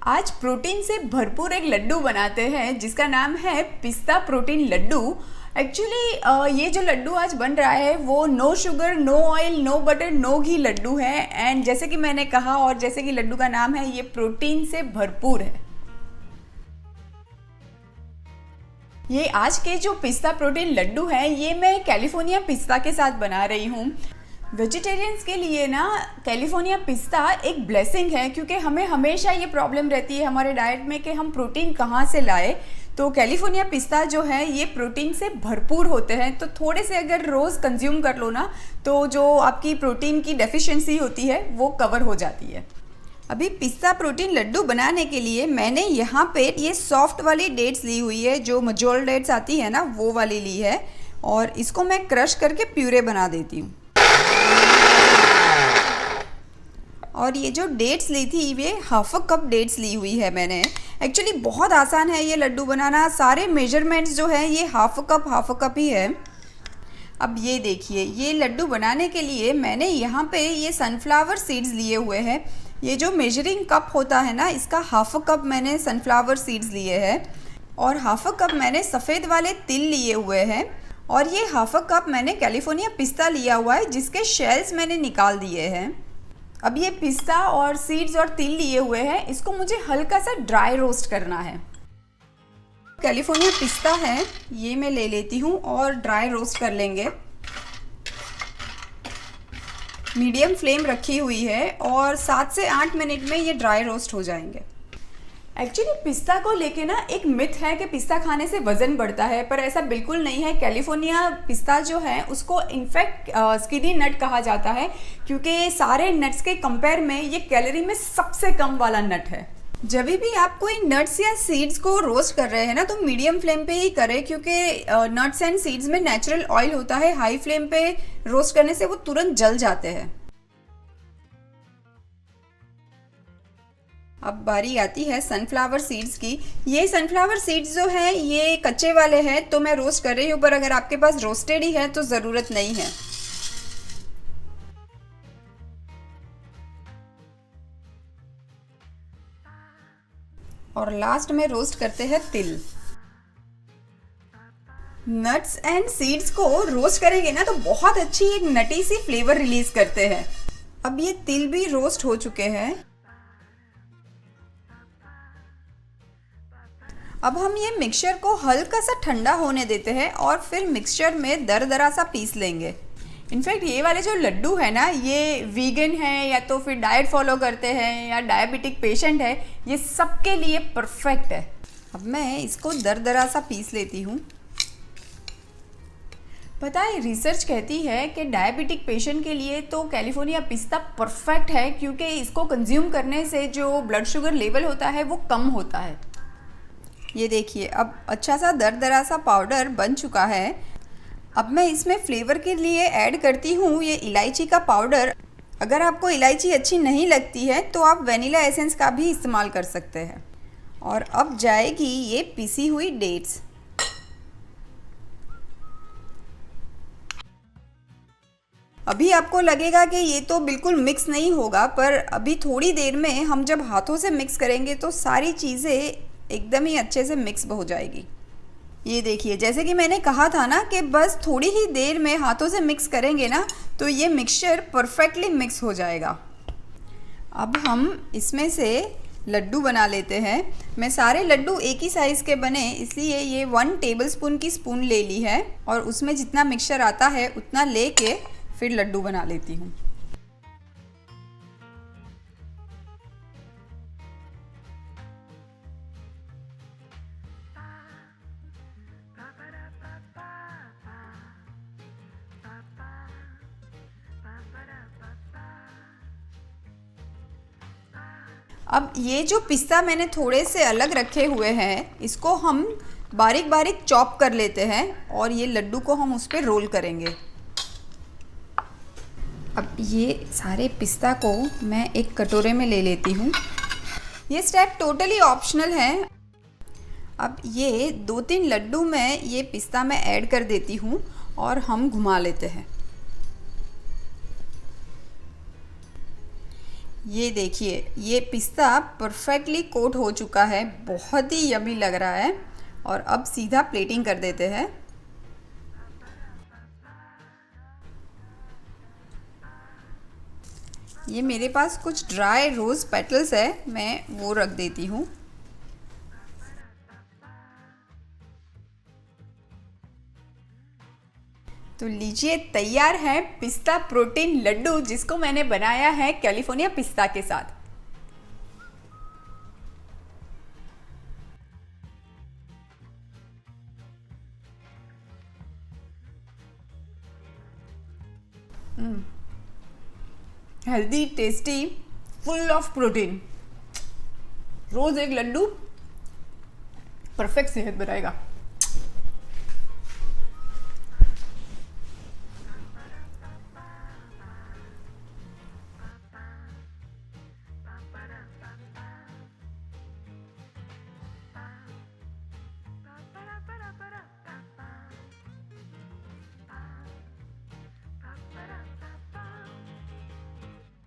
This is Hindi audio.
आज प्रोटीन से भरपूर एक लड्डू बनाते हैं जिसका नाम है पिस्ता प्रोटीन लड्डू। एक्चुअली ये जो लड्डू आज बन रहा है वो no sugar, no oil, no butter, no ghee laddoo है। एंड जैसे कि मैंने कहा और जैसे कि लड्डू का नाम है, ये प्रोटीन से भरपूर है। ये आज के जो पिस्ता प्रोटीन लड्डू है ये मैं कैलिफोर्निया पिस्ता के साथ बना रही हूँ। वेजिटेरियंस के लिए ना कैलिफोर्निया पिस्ता एक ब्लेसिंग है, क्योंकि हमें हमेशा ये प्रॉब्लम रहती है हमारे डाइट में कि हम प्रोटीन कहाँ से लाए। तो कैलिफोर्निया पिस्ता जो है ये प्रोटीन से भरपूर होते हैं, तो थोड़े से अगर रोज़ कंज्यूम कर लो ना तो जो आपकी प्रोटीन की डेफिशिएंसी होती है वो कवर हो जाती है। अभी पिस्ता प्रोटीन लड्डू बनाने के लिए मैंने यहाँ पे ये सॉफ्ट वाली डेट्स ली हुई है, जो मजोल डेट्स आती है ना वो वाली ली है, और इसको मैं क्रश करके प्यूरे बना देती हूँ। और ये जो डेट्स ली थी ये हाफ अ कप डेट्स ली हुई है मैंने। एक्चुअली बहुत आसान है ये लड्डू बनाना, सारे मेजरमेंट्स जो है ये हाफ अ कप ही है। अब ये देखिए, ये लड्डू बनाने के लिए मैंने यहाँ पे ये सनफ्लावर सीड्स लिए हुए हैं। ये जो मेजरिंग कप होता है ना, इसका हाफ अ कप मैंने सनफ्लावर सीड्स लिए हैं, और हाफ अ कप मैंने सफ़ेद वाले तिल लिए हुए हैं, और ये हाफ अ कप मैंने कैलिफोर्निया पिस्ता लिया हुआ है जिसके शेल्स मैंने निकाल दिए हैं। अब ये पिस्ता और सीड्स और तिल लिए हुए हैं, इसको मुझे हल्का सा ड्राई रोस्ट करना है। कैलिफोर्निया पिस्ता है ये मैं ले लेती हूँ और ड्राई रोस्ट कर लेंगे। मीडियम फ्लेम रखी हुई है और 7 से 8 मिनट में ये ड्राई रोस्ट हो जाएंगे। एक्चुअली पिस्ता को लेके ना एक मिथ है कि पिस्ता खाने से वज़न बढ़ता है, पर ऐसा बिल्कुल नहीं है। कैलिफोर्निया पिस्ता जो है उसको इनफैक्ट स्किनी नट कहा जाता है, क्योंकि सारे नट्स के कंपेयर में ये कैलोरी में सबसे कम वाला नट है। जब भी आप कोई नट्स या सीड्स को रोस्ट कर रहे हैं ना तो मीडियम फ्लेम पे ही करें, क्योंकि नट्स एंड सीड्स में नेचुरल ऑयल होता है। हाई फ्लेम पे रोस्ट करने से वो तुरंत जल जाते हैं। अब बारी आती है सनफ्लावर सीड्स की। ये सनफ्लावर सीड्स जो है ये कच्चे वाले हैं तो मैं रोस्ट कर रही हूँ, पर अगर आपके पास रोस्टेड ही है तो ज़रूरत नहीं है। और लास्ट में रोस्ट करते हैं तिल। नट्स एंड सीड्स को रोस्ट करेंगे ना तो बहुत अच्छी एक नटी सी फ्लेवर रिलीज करते हैं। अब ये तिल भी रोस्ट हो चुके हैं। अब हम ये मिक्सचर को हल्का सा ठंडा होने देते हैं और फिर मिक्सचर में दरदरा सा पीस लेंगे। इनफैक्ट ये वाले जो लड्डू है ना ये वीगन है या तो फिर डाइट फॉलो करते हैं या डायबिटिक पेशेंट है, ये सबके लिए परफेक्ट है। अब मैं इसको दरदरा सा पीस लेती हूँ। पता है रिसर्च कहती है कि डायबिटिक पेशेंट के लिए तो कैलिफोर्निया पिस्ता परफेक्ट है, क्योंकि इसको कंज्यूम करने से जो ब्लड शुगर लेवल होता है वो कम होता है। ये देखिए अब अच्छा सा दरदरा सा पाउडर बन चुका है। अब मैं इसमें फ्लेवर के लिए ऐड करती हूँ ये इलायची का पाउडर। अगर आपको इलायची अच्छी नहीं लगती है तो आप वनीला एसेंस का भी इस्तेमाल कर सकते हैं। और अब जाएगी ये पिसी हुई डेट्स। अभी आपको लगेगा कि ये तो बिल्कुल मिक्स नहीं होगा, पर अभी थोड़ी देर में हम जब हाथों से मिक्स करेंगे तो सारी चीज़ें एकदम ही अच्छे से मिक्स हो जाएगी। ये देखिए, जैसे कि मैंने कहा था ना कि बस थोड़ी ही देर में हाथों से मिक्स करेंगे ना तो ये मिक्सचर परफेक्टली मिक्स हो जाएगा। अब हम इसमें से लड्डू बना लेते हैं। मैं सारे लड्डू एक ही साइज़ के बने इसलिए ये 1 टेबलस्पून की स्पून ले ली है, और उसमें जितना मिक्सचर आता है उतना लेके फिर लड्डू बना लेती हूँ। अब ये जो पिस्ता मैंने थोड़े से अलग रखे हुए हैं इसको हम बारीक बारीक चॉप कर लेते हैं, और ये लड्डू को हम उस पर रोल करेंगे। अब ये सारे पिस्ता को मैं एक कटोरे में ले लेती हूँ। ये स्टेप टोटली ऑप्शनल है। अब ये 2-3 लड्डू में ये पिस्ता मैं ऐड कर देती हूँ और हम घुमा लेते हैं। ये देखिए, ये पिस्ता परफेक्टली कोट हो चुका है, बहुत ही यमी लग रहा है। और अब सीधा प्लेटिंग कर देते हैं। ये मेरे पास कुछ ड्राई रोज़ पेटल्स है, मैं वो रख देती हूँ। तो लीजिए, तैयार है पिस्ता प्रोटीन लड्डू, जिसको मैंने बनाया है कैलिफोर्निया पिस्ता के साथ। Healthy, tasty, full of protein. रोज़ एक लड्डू परफेक्ट सेहत बनाएगा।